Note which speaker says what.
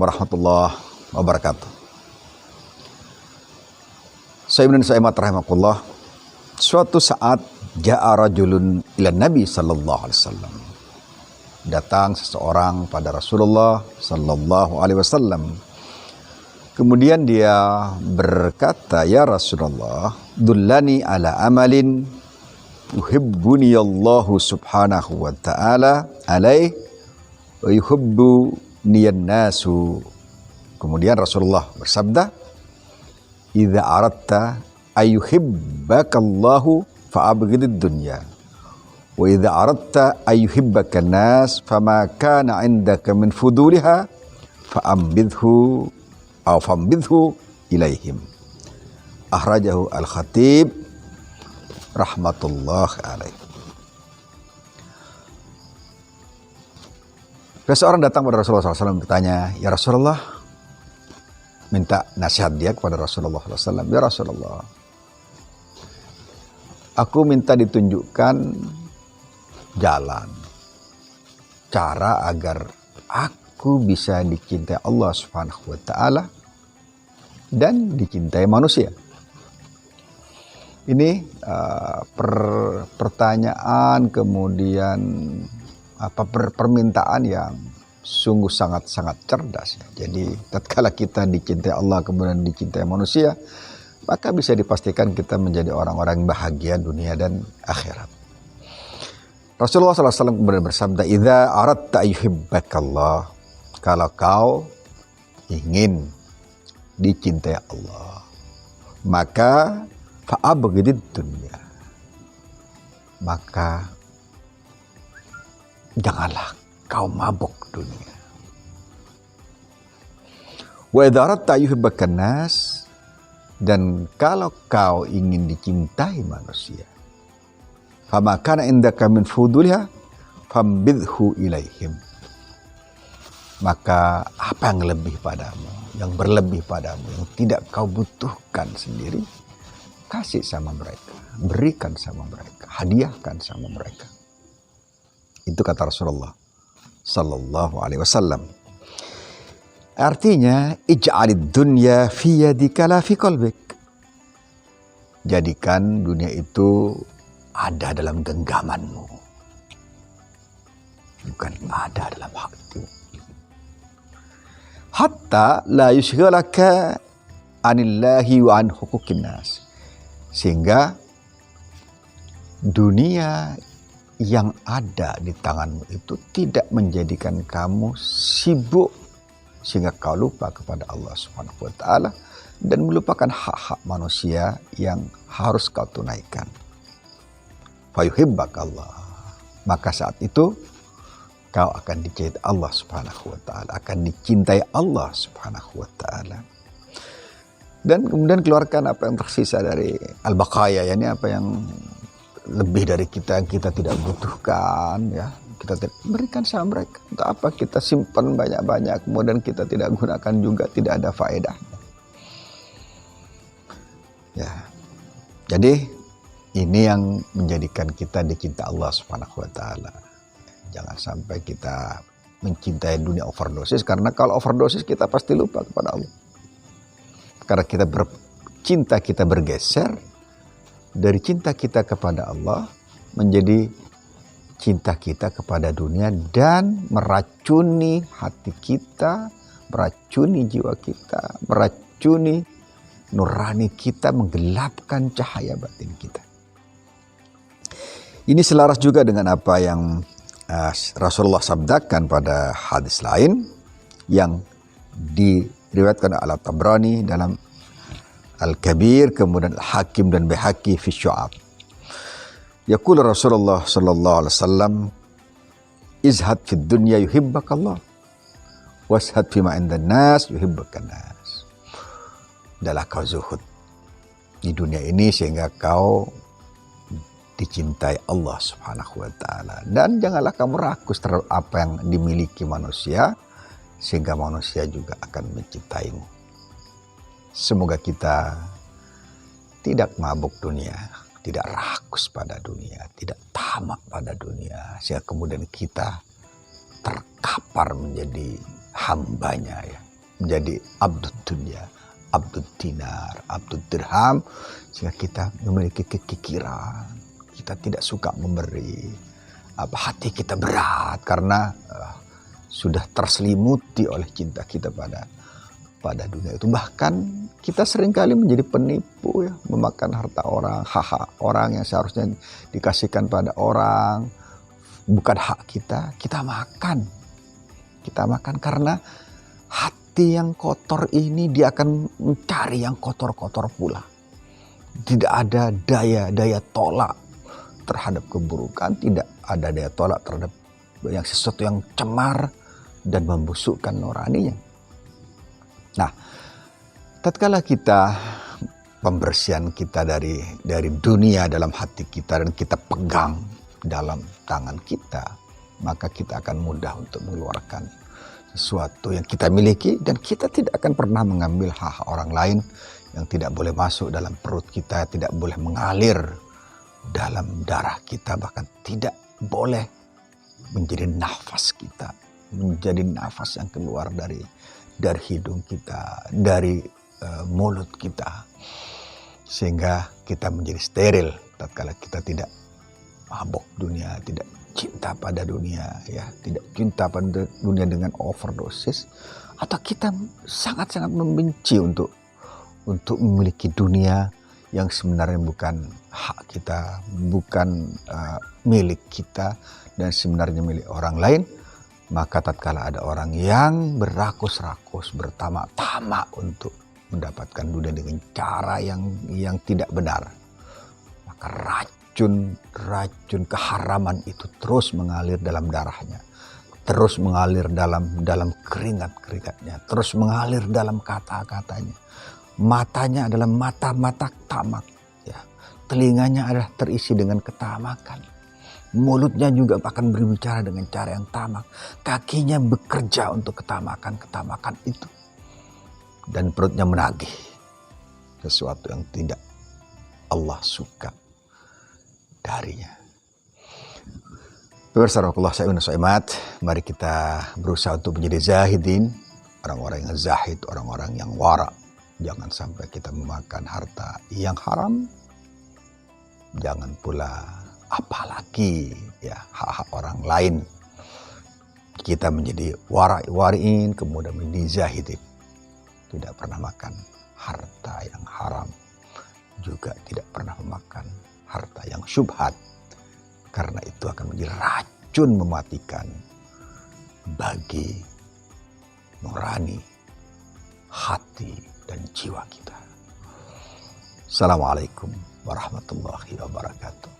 Speaker 1: warahmatullahi wabarakatuh. Sayyidina Saimat rahimakumullah. Suatu saat ja'a rajulun ila Nabi sallallahu alaihi wasallam. Datang seseorang pada Rasulullah sallallahu alaihi wasallam. Kemudian dia berkata, "Ya Rasulullah, dullani ala amalin yuhibbuni Allahu subhanahu wa ta'ala alaih wa yuhibbu niyan nasu." Kemudian Rasulullah bersabda, "Idza aratta ayyuhibbakallahu fa'abghidid dunya wa idza aratta ayyuhibbakan nas fama kana 'indaka min fuduliha fa'ambidhu aw fambidhu ilaihim." Akhrajahu Al-Khatib rahmatullah alaih. Seseorang datang pada Rasulullah SAW bertanya, "Ya Rasulullah," minta nasihat dia kepada Rasulullah SAW, "Ya Rasulullah, aku minta ditunjukkan jalan, cara agar aku bisa dicintai Allah Subhanahu wa Ta'ala dan dicintai manusia." Ini pertanyaan, kemudian permintaan yang sungguh sangat-sangat cerdas. Jadi tatkala kita dicintai Allah kemudian dicintai manusia, maka bisa dipastikan kita menjadi orang-orang yang bahagia dunia dan akhirat. Rasulullah SAW kemudian bersabda, "Idza aratta ayyuhibbakallah," kalau kau ingin dicintai Allah, maka fa'abghidid dunya, maka janganlah kau mabuk dunia. Wa idza aratta ayyuhibbakan nas, dan kalau kau ingin dicintai manusia, fama kana indaka min fuduliha fambidhu ilaihim, maka apa yang lebih padamu, yang berlebih padamu, yang tidak kau butuhkan sendiri, kasih sama mereka, berikan sama mereka, hadiahkan sama mereka. Itu kata Rasulullah sallallahu alaihi wasallam. Artinya, ij'alid dunya fi yadika la fi qalbik. Jadikan dunia itu ada dalam genggamanmu, bukan ada dalam hati. Hatta la yushghalaka anillahi wa an huquqin nas. Sehingga dunia yang ada di tanganmu itu tidak menjadikan kamu sibuk sehingga kau lupa kepada Allah Subhanahu wa Ta'ala dan melupakan hak-hak manusia yang harus kau tunaikan. Fayuhibbakallah, maka saat itu kau akan dicintai Allah Subhanahu wa Ta'ala, akan dicintai Allah Subhanahu wa Ta'ala. Dan kemudian keluarkan apa yang tersisa dari al-baqaya, yakni apa yang lebih dari kita yang kita tidak butuhkan, ya kita berikan sama mereka. Untuk apa kita simpan banyak-banyak kemudian kita tidak gunakan juga, tidak ada faedahnya. Ya, jadi ini yang menjadikan kita dicintai Allah Subhanahu wa Ta'ala. Jangan sampai kita mencintai dunia overdosis, karena kalau overdosis kita pasti lupa kepada Allah. Karena kita bergeser dari cinta kita kepada Allah menjadi cinta kita kepada dunia dan meracuni hati kita, meracuni jiwa kita, meracuni nurani kita, menggelapkan cahaya batin kita. Ini selaras juga dengan apa yang Rasulullah sabdakan pada hadis lain yang diriwayatkan oleh Tabrani dalam Al-Kabir, kemudian Al-Hakim dan Baihaqi fi Syu'ab. Yaqul Rasulullah sallallahu alaihi wasallam, "Izhad fid dunya yuhibbakallah, washad fima indan nas yuhibbakan nas." Adalah kau zuhud di dunia ini sehingga kau dicintai Allah Subhanahu wa Ta'ala, dan janganlah kamu rakus terhadap apa yang dimiliki manusia sehingga manusia juga akan mencintaimu. Semoga kita tidak mabuk dunia, tidak rakus pada dunia, tidak tamak pada dunia, sehingga kemudian kita terkapar menjadi hambanya, ya. menjadi abdud dunia, abdud dinar, abdud dirham, sehingga kita memiliki kekikiran, kita tidak suka memberi, hati kita berat karena sudah terselimuti oleh cinta kita pada dunia itu. Bahkan kita seringkali menjadi penipu ya, memakan harta orang, hak orang yang seharusnya dikasihkan pada orang, bukan hak kita, kita makan. Kita makan karena hati yang kotor ini dia akan mencari yang kotor-kotor pula. Tidak ada daya tolak terhadap keburukan, tidak ada daya tolak terhadap yang sesuatu yang cemar dan membusukkan nuraninya. Nah, tatkala kita pembersihan kita dari dunia dalam hati kita dan kita pegang dalam tangan kita, maka kita akan mudah untuk mengeluarkan sesuatu yang kita miliki, dan kita tidak akan pernah mengambil hak orang lain yang tidak boleh masuk dalam perut kita, tidak boleh mengalir dalam darah kita, bahkan tidak boleh menjadi nafas kita, menjadi nafas yang keluar dari hidung kita, dari mulut kita, sehingga kita menjadi steril tatkala kita tidak mabok dunia, tidak cinta pada dunia, ya, tidak cinta pada dunia dengan overdosis, atau kita sangat-sangat membenci untuk memiliki dunia yang sebenarnya bukan hak kita, bukan milik kita, dan sebenarnya milik orang lain. Maka tatkala ada orang yang berakus-rakus, bertamak-tamak untuk mendapatkan dunia dengan cara yang tidak benar, maka racun keharaman itu terus mengalir dalam darahnya, terus mengalir dalam keringat-keringatnya, terus mengalir dalam kata-katanya. Matanya adalah mata-mata tamak, ya. Telinganya adalah terisi dengan ketamakan. Mulutnya juga akan berbicara dengan cara yang tamak. Kakinya bekerja untuk ketamakan itu. Dan perutnya menagih sesuatu yang tidak Allah suka darinya. Pemirsa Rasulullah SAW, mari kita berusaha untuk menjadi zahidin, orang-orang yang zahid, orang-orang yang wara. Jangan sampai kita memakan harta yang haram. Jangan pula apalagi ya hak-hak orang lain. Kita menjadi wari'in, kemudian menjadi zahidin. Tidak pernah makan harta yang haram. Juga tidak pernah memakan harta yang syubhat. Karena itu akan menjadi racun mematikan bagi nurani, hati, dan jiwa kita. Assalamualaikum warahmatullahi wabarakatuh.